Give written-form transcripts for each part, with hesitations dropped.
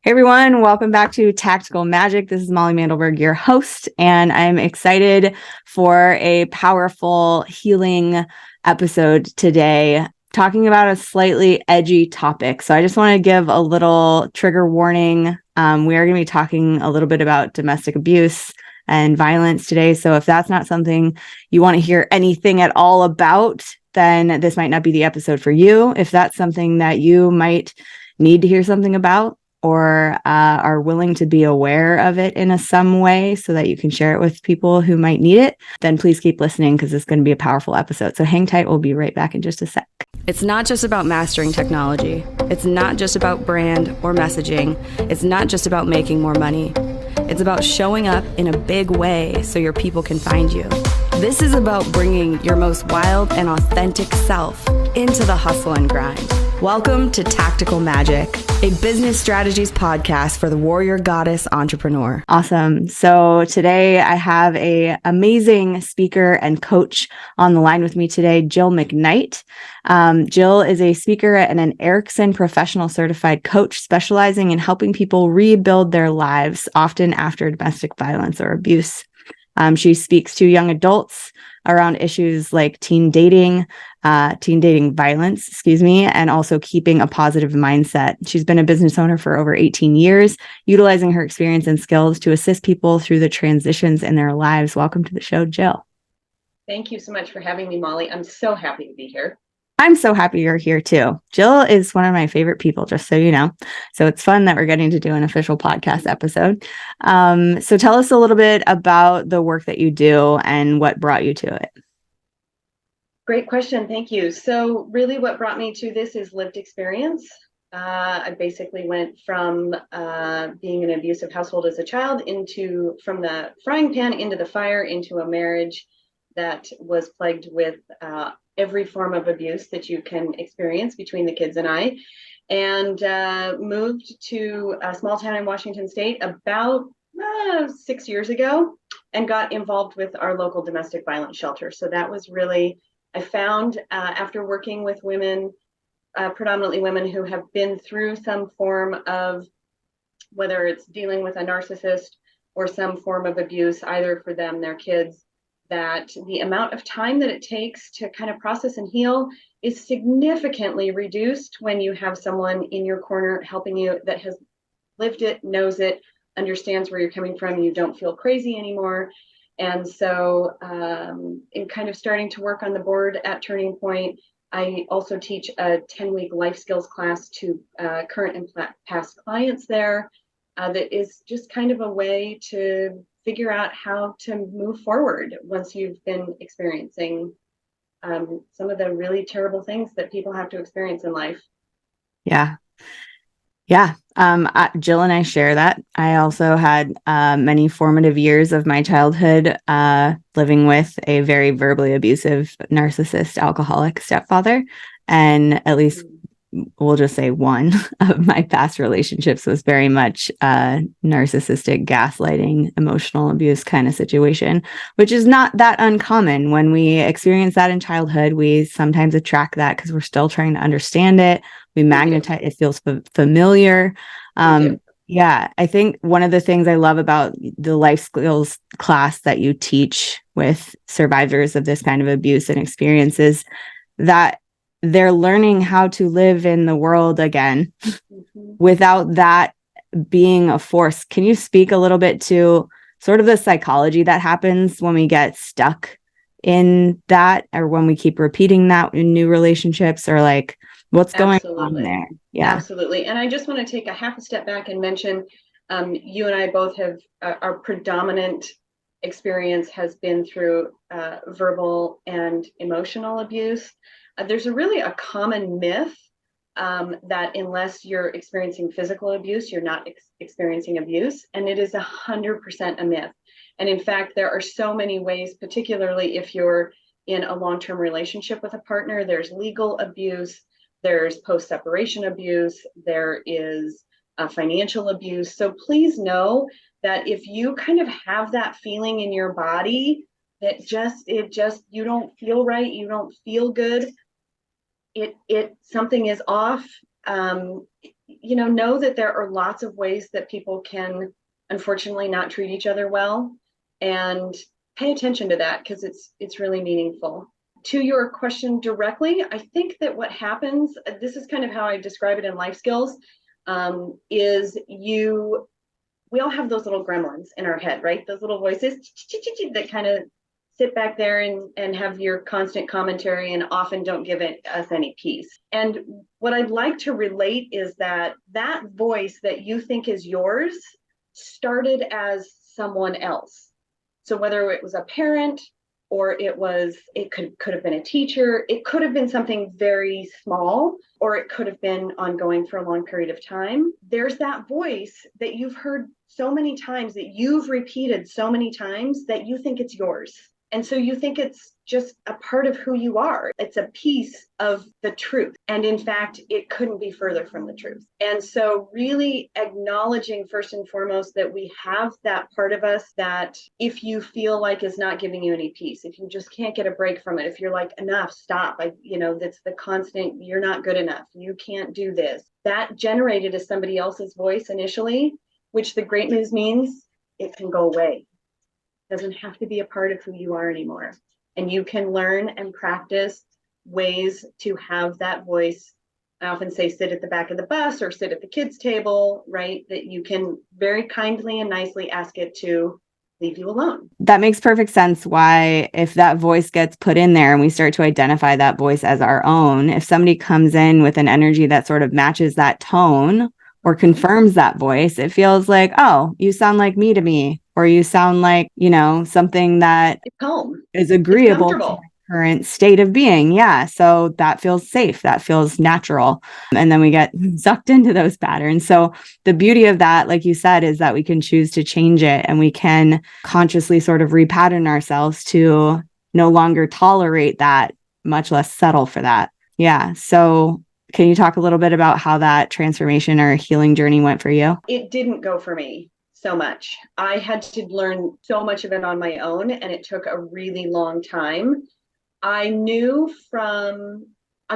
Hey everyone, welcome back to Tactical Magic. This is Molly Mandelberg, your host, and I'm excited for a powerful healing episode today, talking about a slightly edgy topic. So I just want to give a little trigger warning. We are going to be talking a little bit about domestic abuse and violence today. So if that's not something you want to hear anything at all about, then this might not be the episode for you. If that's something that you might need to hear something about, or are willing to be aware of it in some way so that you can share it with people who might need it, then please keep listening because it's going to be a powerful episode. So hang tight. We'll be right back in just a sec. It's not just about mastering technology. It's not just about brand or messaging. It's not just about making more money. It's about showing up in a big way so your people can find you. This is about bringing your most wild and authentic self into the hustle and grind. Welcome to Tactical Magic, a business strategies podcast for the warrior goddess entrepreneur. Awesome. So today I have an amazing speaker and coach on the line with me today, Jill McKnight. Jill is a speaker and an Erickson professional certified coach specializing in helping people rebuild their lives, often after domestic violence or abuse. She speaks to young adults around issues like teen dating violence, and also keeping a positive mindset. She's been a business owner for over 18 years, utilizing her experience and skills to assist people through the transitions in their lives. Welcome to the show, Jill. Thank you so much for having me, Molly. I'm so happy to be here. I'm so happy you're here too. Jill is one of my favorite people, just so you know. So it's fun that we're getting to do an official podcast episode. So tell us a little bit about the work that you do and what brought you to it. Great question. Thank you. So really what brought me to this is lived experience. I basically went from being in an abusive household as a child from the frying pan into the fire into a marriage that was plagued with every form of abuse that you can experience between the kids and I, and moved to a small town in Washington State about 6 years ago and got involved with our local domestic violence shelter. So that was really, I found after working with women, predominantly women who have been through some form of, whether it's dealing with a narcissist or some form of abuse, either for them, their kids, that the amount of time that it takes to kind of process and heal is significantly reduced when you have someone in your corner helping you that has lived it, knows it, understands where you're coming from. You don't feel crazy anymore. And so in kind of starting to work on the board at Turning Point, I also teach a 10-week life skills class to current and past clients there that is just kind of a way to figure out how to move forward once you've been experiencing some of the really terrible things that people have to experience in life. Yeah. Jill and I share that. I also had many formative years of my childhood living with a very verbally abusive, narcissist, alcoholic stepfather. And at least we'll just say one of my past relationships was very much narcissistic, gaslighting, emotional abuse kind of situation, which is not that uncommon. When we experience that in childhood, we sometimes attract that because we're still trying to understand it. We magnetize, it feels familiar. Yeah, I think one of the things I love about the life skills class that you teach with survivors of this kind of abuse and experience is that they're learning how to live in the world again without that being a force. Can you speak a little bit to sort of the psychology that happens when we get stuck in that, or when we keep repeating that in new relationships, or like what's going on there? Yeah, absolutely. And I just want to take a half a step back and mention you and I both have our predominant experience has been through verbal and emotional abuse. There's really a common myth that unless you're experiencing physical abuse, you're not experiencing abuse. And it is 100% a myth. And in fact, there are so many ways, particularly if you're in a long-term relationship with a partner, there's legal abuse, there's post-separation abuse, there is financial abuse. So please know that if you kind of have that feeling in your body that you don't feel right, you don't feel good, something is off. know that there are lots of ways that people can unfortunately not treat each other well, and pay attention to that because it's really meaningful. To your question directly, I think that what happens, this is kind of how I describe it in life skills, is we all have those little gremlins in our head, right? Those little voices that kind of sit back there and have your constant commentary and often don't give us any peace. And what I'd like to relate is that voice that you think is yours started as someone else. So whether it was a parent, or it could have been a teacher, it could have been something very small, or it could have been ongoing for a long period of time. There's that voice that you've heard so many times, that you've repeated so many times, that you think it's yours. And so you think it's just a part of who you are. It's a piece of the truth. And in fact, it couldn't be further from the truth. And so really acknowledging first and foremost that we have that part of us that if you feel like is not giving you any peace, if you just can't get a break from it, if you're like, enough, stop, that's the constant, you're not good enough, you can't do this. That generated as somebody else's voice initially, which the great news means it can go away. Doesn't have to be a part of who you are anymore. And you can learn and practice ways to have that voice. I often say sit at the back of the bus or sit at the kids' table, right? That you can very kindly and nicely ask it to leave you alone. That makes perfect sense why, if that voice gets put in there and we start to identify that voice as our own, if somebody comes in with an energy that sort of matches that tone or confirms that voice, it feels like, oh, you sound like me to me, or you sound like, something that is agreeable to my current state of being. Yeah. So that feels safe. That feels natural. And then we get sucked into those patterns. So the beauty of that, like you said, is that we can choose to change it, and we can consciously sort of repattern ourselves to no longer tolerate that, much less settle for that. Yeah. So can you talk a little bit about how that transformation or healing journey went for you? It didn't go for me so much. I had to learn so much of it on my own, and it took a really long time. I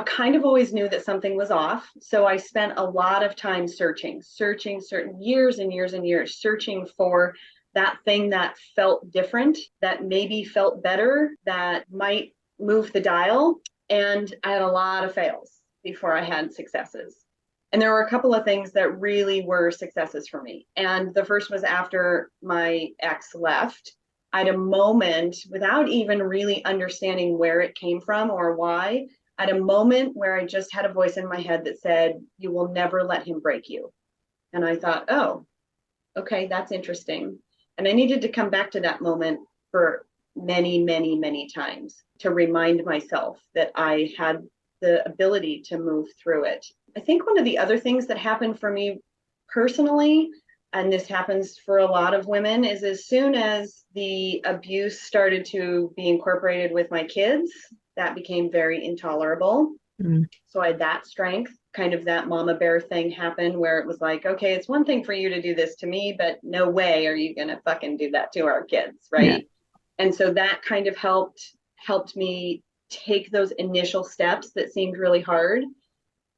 kind of always knew that something was off. So I spent a lot of time searching certain years and years and years, searching for that thing that felt different, that maybe felt better, that might move the dial. And I had a lot of fails before I had successes. And there were a couple of things that really were successes for me. And the first was after my ex left. I had a moment, without even really understanding where it came from or why, I had a moment where I just had a voice in my head that said, you will never let him break you. And I thought, oh, okay, that's interesting. And I needed to come back to that moment for many, many, many times to remind myself that I had the ability to move through it. I think one of the other things that happened for me personally, and this happens for a lot of women, is as soon as the abuse started to be incorporated with my kids, that became very intolerable. So I had that strength, kind of that mama bear thing happen where it was like, okay, it's one thing for you to do this to me, but no way are you going to fucking do that to our kids, right? Yeah. And so that kind of helped me take those initial steps that seemed really hard.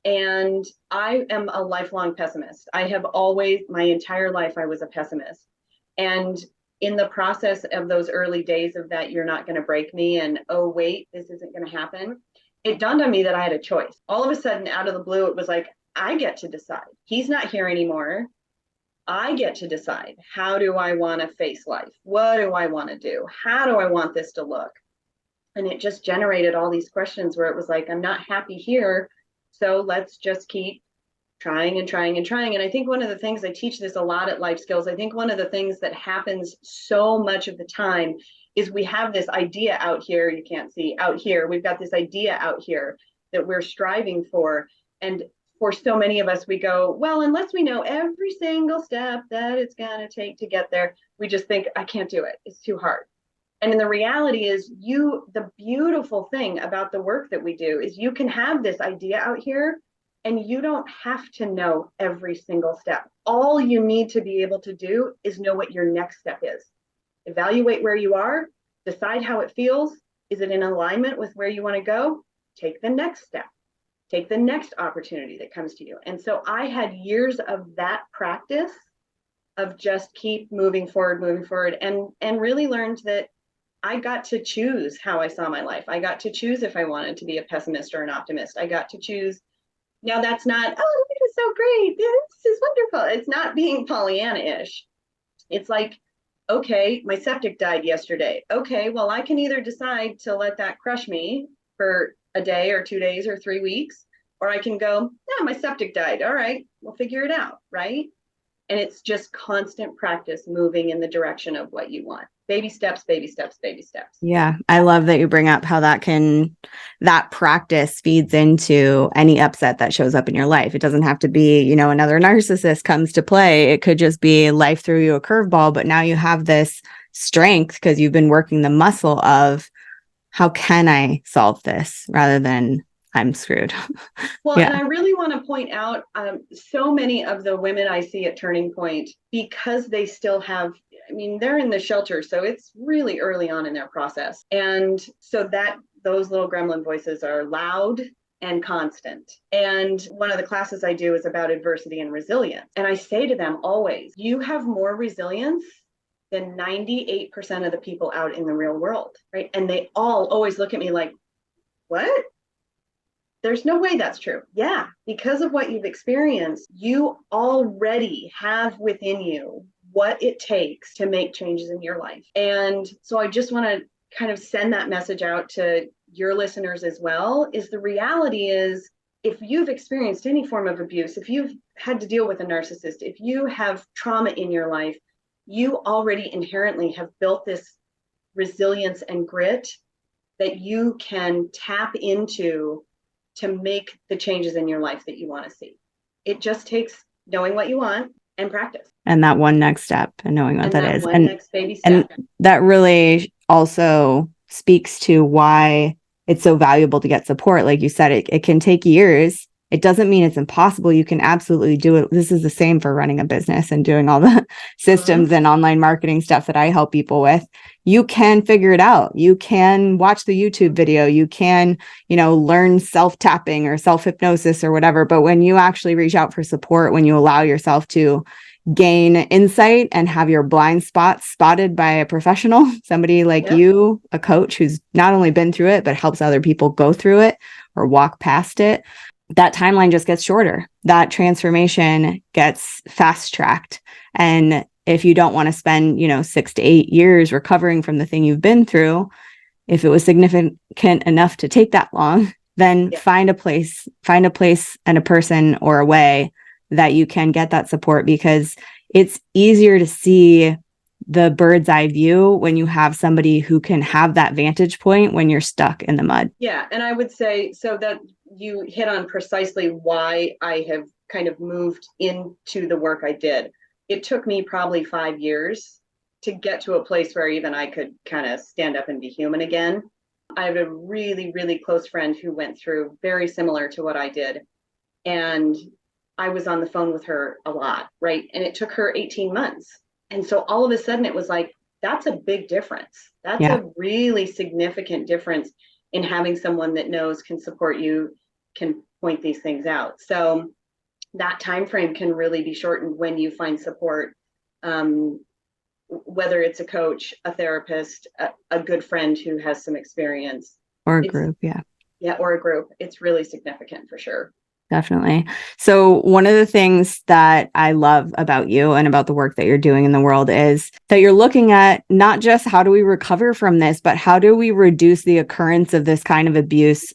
And I am a lifelong pessimist. I have always, my entire life, I was a pessimist. And in the process of those early days of that, you're not going to break me, and oh, wait, this isn't going to happen, it dawned on me that I had a choice. All of a sudden, out of the blue, it was like, I get to decide. He's not here anymore. I get to decide. How do I want to face life? What do I want to do? How do I want this to look? And it just generated all these questions where it was like, I'm not happy here. So let's just keep trying and trying and trying. And I think one of the things, I teach this a lot at Life Skills, I think one of the things that happens so much of the time is we have this idea out here, you can't see, out here, we've got this idea out here that we're striving for. And for so many of us, we go, well, unless we know every single step that it's going to take to get there, we just think, I can't do it. It's too hard. And the reality is, the beautiful thing about the work that we do is you can have this idea out here and you don't have to know every single step. All you need to be able to do is know what your next step is. Evaluate where you are, decide how it feels. Is it in alignment with where you want to go? Take the next step. take the next opportunity that comes to you. And so I had years of that practice of just keep moving forward, and really learned that I got to choose how I saw my life. I got to choose if I wanted to be a pessimist or an optimist. I got to choose. Now that's not, oh, this is so great, this is wonderful. It's not being Pollyanna-ish. It's like, okay, my septic died yesterday. Okay, well, I can either decide to let that crush me for a day or 2 days or 3 weeks, or I can go, yeah, my septic died. All right, we'll figure it out, right? And it's just constant practice moving in the direction of what you want. Baby steps, baby steps, baby steps. Yeah. I love that you bring up how that practice feeds into any upset that shows up in your life. It doesn't have to be, another narcissist comes to play. It could just be life threw you a curveball, but now you have this strength because you've been working the muscle of how can I solve this rather than I'm screwed. Well, yeah. And I really want to point out so many of the women I see at Turning Point, because they still have, they're in the shelter, so it's really early on in their process. And so those little gremlin voices are loud and constant. And one of the classes I do is about adversity and resilience. And I say to them always, you have more resilience than 98% of the people out in the real world, right? And they all always look at me like, what? There's no way that's true. Yeah, because of what you've experienced, you already have within you what it takes to make changes in your life. And so I just want to kind of send that message out to your listeners as well, is the reality is, if you've experienced any form of abuse, if you've had to deal with a narcissist, if you have trauma in your life, you already inherently have built this resilience and grit that you can tap into to make the changes in your life that you want to see. It just takes knowing what you want and practice. And that one next step and knowing what that is. And next baby step. And that really also speaks to why it's so valuable to get support. Like you said, it can take years. It doesn't mean it's impossible. You can absolutely do it. This is the same for running a business and doing all the systems and online marketing stuff that I help people with. You can figure it out. You can watch the YouTube video. You can, learn self-tapping or self-hypnosis or whatever. But when you actually reach out for support, when you allow yourself to gain insight and have your blind spots spotted by a professional, somebody like you, a coach who's not only been through it, but helps other people go through it or walk past it, that timeline just gets shorter. That transformation gets fast tracked. And if you don't want to spend, 6 to 8 years recovering from the thing you've been through, if it was significant enough to take that long, then find a place and a person or a way that you can get that support, because it's easier to see the bird's eye view when you have somebody who can have that vantage point when you're stuck in the mud. Yeah. And I would say, so that you hit on precisely why I have kind of moved into the work I did. It took me probably 5 years to get to a place where even I could kind of stand up and be human again. I have a really, really close friend who went through very similar to what I did. And I was on the phone with her a lot, right? And it took her 18 months. And so all of a sudden it was like, that's a big difference. That's a really significant difference in having someone that knows, can support you, can point these things out. So that time frame can really be shortened when you find support, whether it's a coach, a therapist, a good friend who has some experience. Or a group, Yeah, or a group. It's really significant for sure. Definitely. So one of the things that I love about you and about the work that you're doing in the world is that you're looking at not just how do we recover from this, but how do we reduce the occurrence of this kind of abuse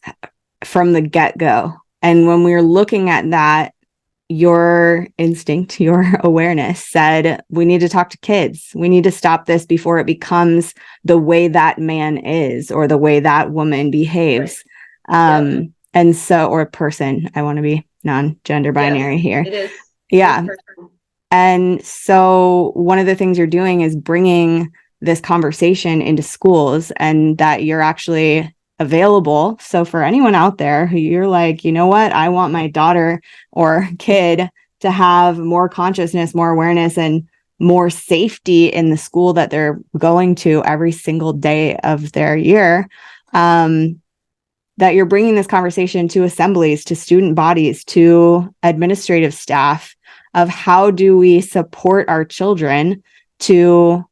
from the get-go. And when we were looking at that, your instinct, your awareness said, we need to talk to kids. We need to stop this before it becomes the way that man is or the way that woman behaves. Right. And so, or person, I want to be non-gender binary here. It is. Yeah. And so one of the things you're doing is bringing this conversation into schools, and that you're actually available. So for anyone out there who you're like, you know what, I want my daughter or kid to have more consciousness, more awareness, and more safety in the school that they're going to every single day of their year. that you're bringing this conversation to assemblies, to student bodies, to administrative staff of how do we support our children to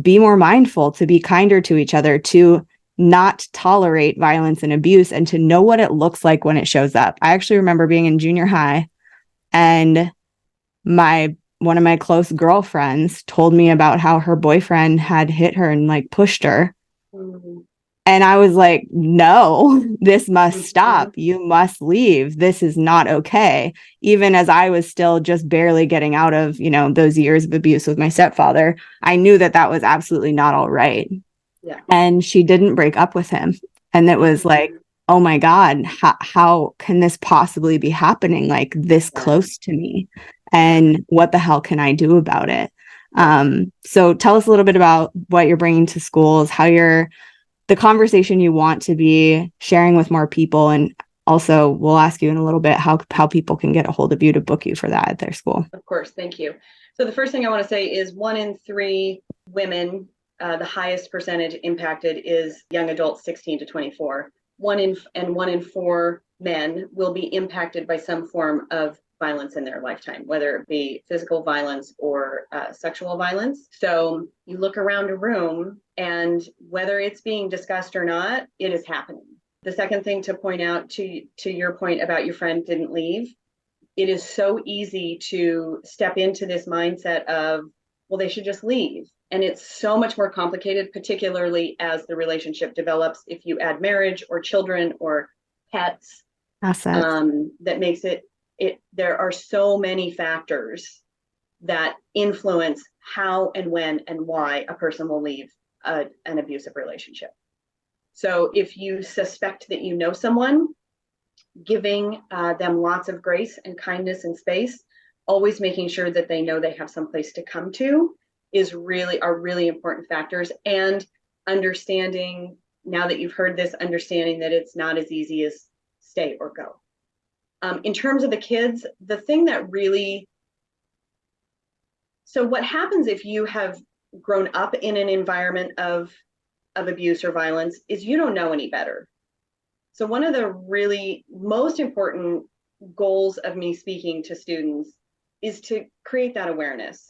be more mindful, to be kinder to each other, to not tolerate violence and abuse, and to know what it looks like when it shows up. I actually remember being in junior high, and one of my close girlfriends told me about how her boyfriend had hit her and like pushed her. Mm-hmm. And I was like, no, this must stop. You must leave. This is not okay. Even as I was still just barely getting out of, those years of abuse with my stepfather, I knew that that was absolutely not all right. Yeah. And she didn't break up with him. And it was like, oh my God, how can this possibly be happening like this close to me? And what the hell can I do about it? So tell us a little bit about what you're bringing to schools, the conversation you want to be sharing with more people. And also we'll ask you in a little bit how people can get a hold of you to book you for that at their school. Of course. Thank you. So the first thing I want to say is 1 in 3 women, the highest percentage impacted is young adults 16 to 24. 1 in 4 men will be impacted by some form of violence in their lifetime, whether it be physical violence or sexual violence. So you look around a room, and whether it's being discussed or not, it is happening. The second thing to point out, to your point about your friend didn't leave, it is so easy to step into this mindset of, well, they should just leave. And it's so much more complicated, particularly as the relationship develops. If you add marriage or children or pets, that makes it, there are so many factors that influence how and when and why a person will leave an abusive relationship. So if you suspect that you know someone, giving them lots of grace and kindness and space, always making sure that they know they have some place to come to are really important factors. And understanding, now that you've heard this, understanding that it's not as easy as stay or go. In terms of the kids, the thing that really, so what happens if you have grown up in an environment of abuse or violence is you don't know any better. So one of the really most important goals of me speaking to students is to create that awareness,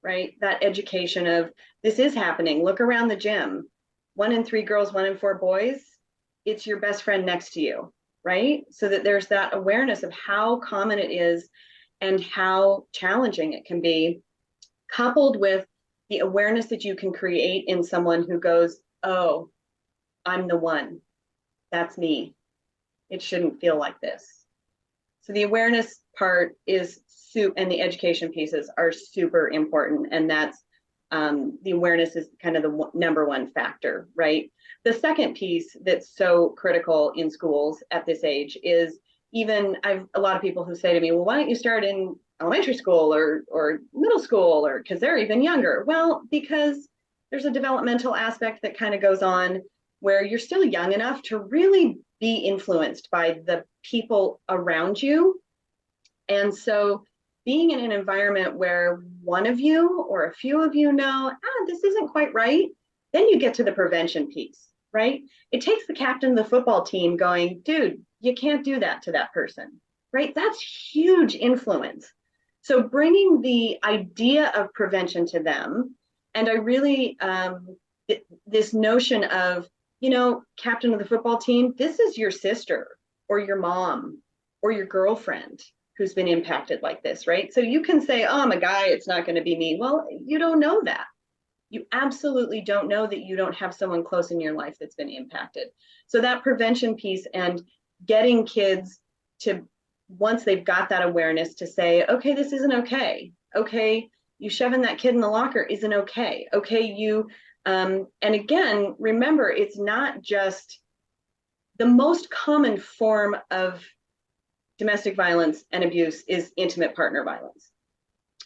right? That education of this is happening. Look around the gym. 1 in 3 girls, 1 in 4 boys, it's your best friend next to you, right? So that there's that awareness of how common it is and how challenging it can be, coupled with the awareness that you can create in someone who goes, oh, I'm the one. That's me. It shouldn't feel like this. So the awareness part is and the education pieces are super important. And that's the awareness is kind of the number one factor, right? The second piece that's so critical in schools at this age is a lot of people who say to me, well, why don't you start in elementary school or middle school, or because they're even younger? Well, because there's a developmental aspect that kind of goes on where you're still young enough to really be influenced by the people around you. And so being in an environment where one of you or a few of you know, this isn't quite right, then you get to the prevention piece, right? It takes the captain of the football team going, dude, you can't do that to that person, right? That's huge influence. So bringing the idea of prevention to them, and I really, this notion of, captain of the football team, this is your sister or your mom or your girlfriend who's been impacted like this, right? So you can say, oh, I'm a guy, it's not going to be me. Well, you don't know that. You absolutely don't know that you don't have someone close in your life that's been impacted. So that prevention piece and getting kids to, once they've got that awareness, to say, okay, this isn't okay. Okay, you shoving that kid in the locker isn't okay. Okay, you, and again, remember, it's not just the most common form of domestic violence and abuse is intimate partner violence.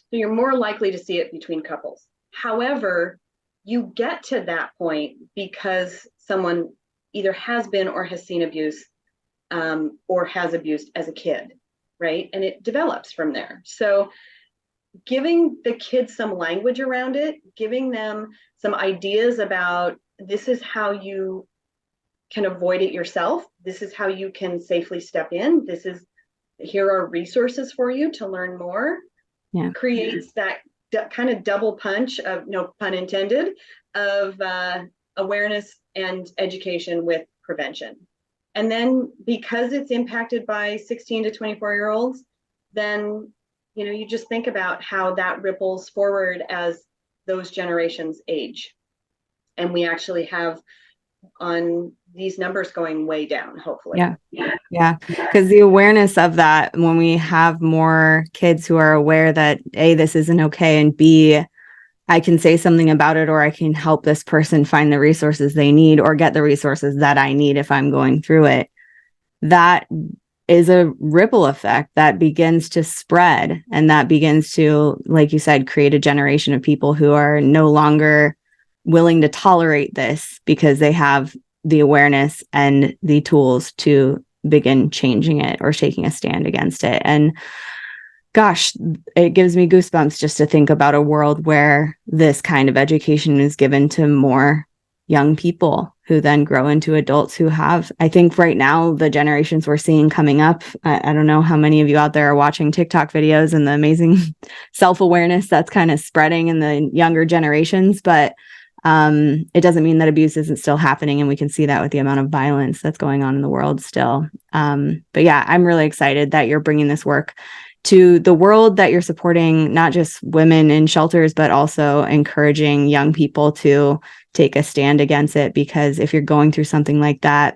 So you're more likely to see it between couples. However, you get to that point because someone either has been or has seen abuse or has abused as a kid, right? And it develops from there. So giving the kids some language around it, giving them some ideas about this is how you can avoid it yourself. This is how you can safely step in. Here are resources for you to learn more. Yeah. Creates that kind of double punch of, no pun intended, of awareness and education with prevention. And then because it's impacted by 16 to 24-year-olds, then, you just think about how that ripples forward as those generations age. And we actually have on these numbers going way down, hopefully. Yeah. Because the awareness of that, when we have more kids who are aware that A, this isn't okay, and B, I can say something about it, or I can help this person find the resources they need or get the resources that I need if I'm going through it. That is a ripple effect that begins to spread, and that begins to, like you said, create a generation of people who are no longer willing to tolerate this because they have the awareness and the tools to begin changing it or taking a stand against it. And gosh, it gives me goosebumps just to think about a world where this kind of education is given to more young people who then grow into adults who have, I think right now, the generations we're seeing coming up, I don't know how many of you out there are watching TikTok videos and the amazing self-awareness that's kind of spreading in the younger generations, but it doesn't mean that abuse isn't still happening. And we can see that with the amount of violence that's going on in the world still. But yeah, I'm really excited that you're bringing this work to the world, that you're supporting not just women in shelters, but also encouraging young people to take a stand against it. Because if you're going through something like that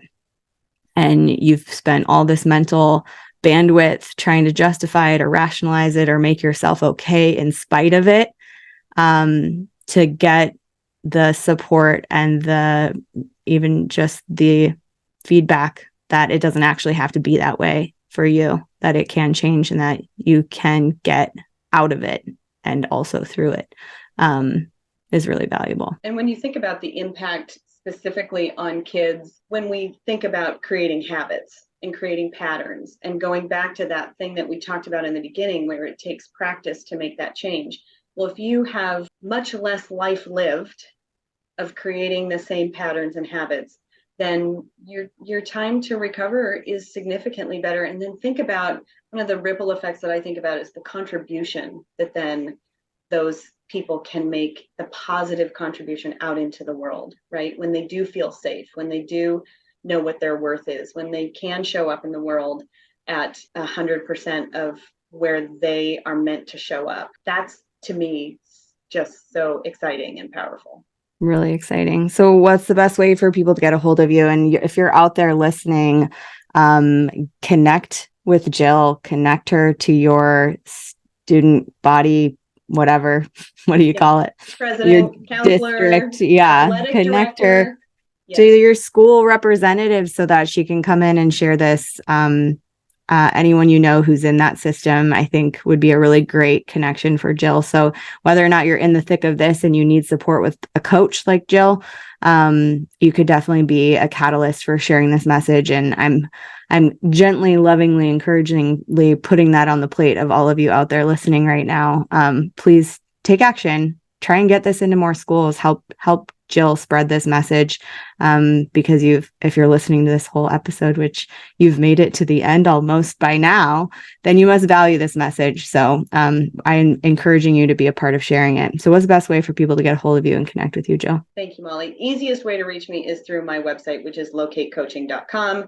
and you've spent all this mental bandwidth trying to justify it or rationalize it or make yourself okay in spite of it, to get the support and the even just the feedback that it doesn't actually have to be that way for you, that it can change and that you can get out of it and also through it, is really valuable. And when you think about the impact specifically on kids, when we think about creating habits and creating patterns and going back to that thing that we talked about in the beginning, where it takes practice to make that change. Well, if you have much less life lived of creating the same patterns and habits, then your time to recover is significantly better. And then think about one of the ripple effects that I think about is the contribution that then those people can make, the positive contribution out into the world, right? When they do feel safe, when they do know what their worth is, when they can show up in the world at 100% of where they are meant to show up. That's, to me, just so exciting and powerful. Really exciting. So what's the best way for people to get a hold of you? And if you're out there listening, connect with Jill, connect her to your student body, whatever, what do you call it? President, your counselor, district, connect her to your school representative so that she can come in and share this. Anyone you know who's in that system, I think would be a really great connection for Jill. So whether or not you're in the thick of this and you need support with a coach like Jill, you could definitely be a catalyst for sharing this message. And I'm gently, lovingly, encouragingly putting that on the plate of all of you out there listening right now. Please take action. Try and get this into more schools. Help Jill spread this message, because if you're listening to this whole episode, which you've made it to the end almost by now, then you must value this message. So I'm encouraging you to be a part of sharing it. So what's the best way for people to get a hold of you and connect with you, Jill? Thank you, Molly. Easiest way to reach me is through my website, which is locatecoaching.com.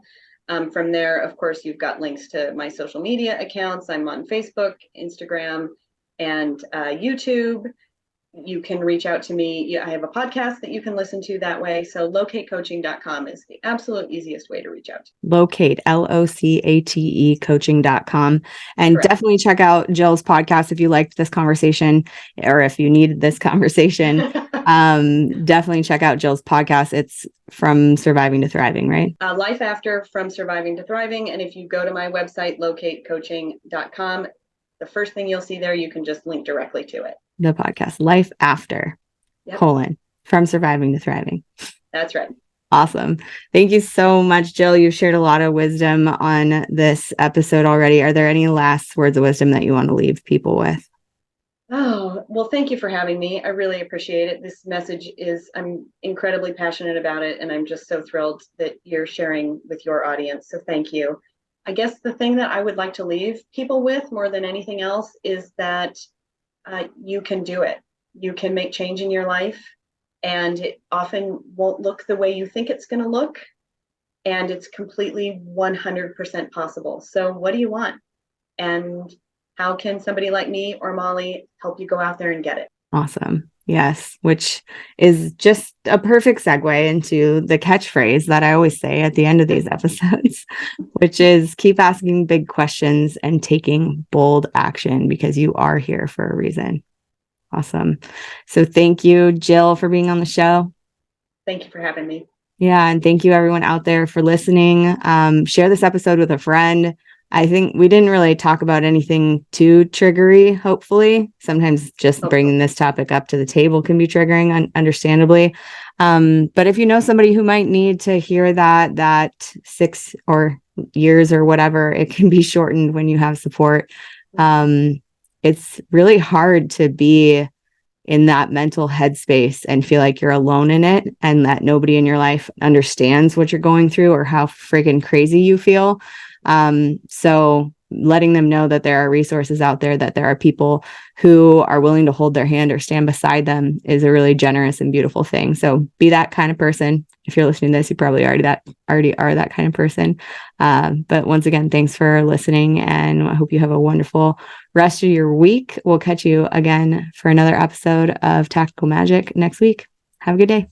From there, of course, you've got links to my social media accounts. I'm on Facebook, Instagram, and YouTube. You can reach out to me. I have a podcast that you can listen to that way. So locatecoaching.com is the absolute easiest way to reach out. Locate, LOCATE coaching.com. And Correct. Definitely check out Jill's podcast if you liked this conversation or if you needed this conversation. Definitely check out Jill's podcast. It's From Surviving to Thriving, right? Life After, From Surviving to Thriving. And if you go to my website, locatecoaching.com, the first thing you'll see there, you can just link directly to it. The podcast, Life After, From Surviving to Thriving. That's right. Awesome. Thank you so much, Jill. You've shared a lot of wisdom on this episode already. Are there any last words of wisdom that you want to leave people with? Oh, well, thank you for having me. I really appreciate it. This message I'm incredibly passionate about it, and I'm just so thrilled that you're sharing with your audience. So thank you. I guess the thing that I would like to leave people with more than anything else is that you can do it. You can make change in your life, and it often won't look the way you think it's going to look, and it's completely 100% possible. So, what do you want? And how can somebody like me or Molly help you go out there and get it? Awesome. Yes, which is just a perfect segue into the catchphrase that I always say at the end of these episodes, which is keep asking big questions and taking bold action because you are here for a reason. Awesome. So thank you, Jill, for being on the show. Thank you for having me. Yeah, and thank you everyone out there for listening. Share this episode with a friend. I think we didn't really talk about anything too triggery, hopefully. Sometimes just bringing this topic up to the table can be triggering, understandably. But if you know somebody who might need to hear that 6 or years or whatever, it can be shortened when you have support. It's really hard to be in that mental headspace and feel like you're alone in it and that nobody in your life understands what you're going through or how freaking crazy you feel. So letting them know that there are resources out there, that there are people who are willing to hold their hand or stand beside them is a really generous and beautiful thing. So be that kind of person. If you're listening to this, you probably already are that kind of person. But once again, thanks for listening, and I hope you have a wonderful rest of your week. We'll catch you again for another episode of Tactical Magic next week. Have a good day.